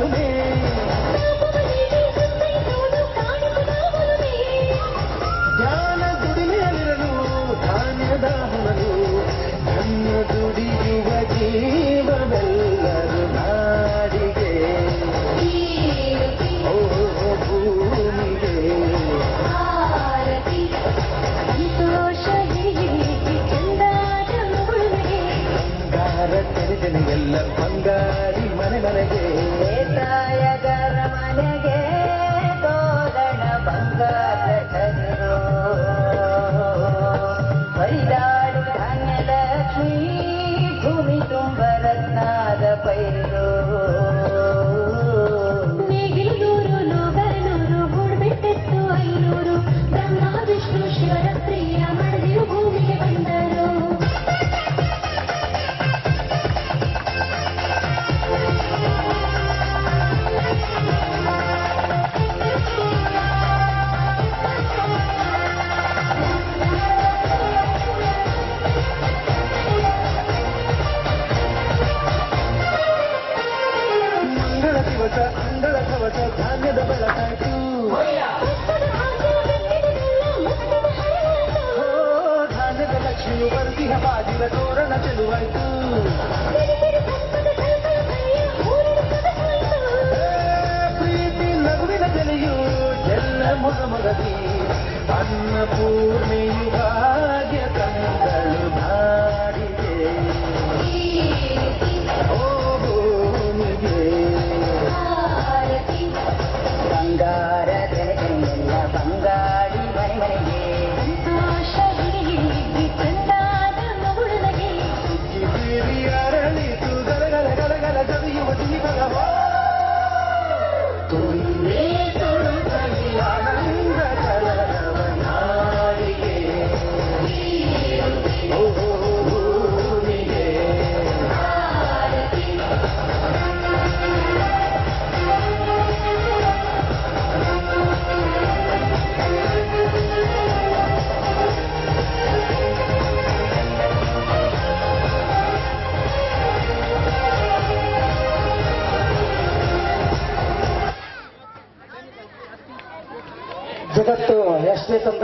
ಹನುಮೆ ಧ್ಯಾನ ದುಡಿಮೆಯಲ್ಲಿರಲು ಧಾನ್ಯದ ಹೊನಲು ನನ್ನ ದುಡಿಯುವ ಜೀವವೆಲ್ಲರೂ ನಾಡಿಗೆ ಓ ಭೂಮಿಗೆ ಬಂಗಾರ ತೆರೆದೆನೆಲ್ಲ ಬಂಗಾರಿ ಮನೆ ಮನೆಗೆ ತಾಯಗರ ಮನೆಗೆ ತೋರಣ ಬಂಗಾರ ಕದಿರೋ ಬರಿದಾಡು ಧಾನ್ಯಲಕ್ಷ್ಮೀ ಭೂಮಿ ತುಂಬ ರತ್ನಾದ ಪೈರು ನೇಗಿಲೂರು ಲೋಗನೂರು ಗೂಡ್ಬಿಟ್ಟಿತ್ತು 500 ಬ್ರಹ್ಮ ವಿಷ್ಣು ಶಿವರ ಪ್ರಿಯ ಮಡದಿರು ಭೂಮಿಗೆ ಬಂದರು ಅಂಗಳ ಕವಚ ಧಾನ್ಯದ ಬೆಳಕಾಯ್ತು ಧಾನ್ಯದ ಲಕ್ಷ್ಮಿಯು ಬರ್ದಿಹ ಬಾಗಿಲ ತೋರಣ ಚೆಲುವಾಯ್ತು ಪ್ರೀತಿ ನಗುವಿನ ಜಲೆಯು ಎಲ್ಲ ಮೊಗಮೊಗದಿ ಅನ್ನಪೂರ್ಣೆಯು ಭಾಗ್ಯ ಕಂಗಳು ನಾಡಿಗೆ ಓ ಭೂಮಿಗೆ ಬಂಗಾರ ತೆರೆದೆಲ್ಲ ಬಂಗಾಳಿ ಮನೆ ಮನೆಗೆ ಅರಳಿತು ಗಲಗಲ ಗಲಗಲ ಗವಿಯುವ ಜೀವನವ ತುಂಬೆ ತೊಡುತ್ತಲಿ ಆನಂದ ಕಲರವ ನಾಡಿಗೆ ಓ ಭೂಮಿಗೆ ಜಗತ್ತು ಎಷ್ಟೇ ತೊಂದರೆ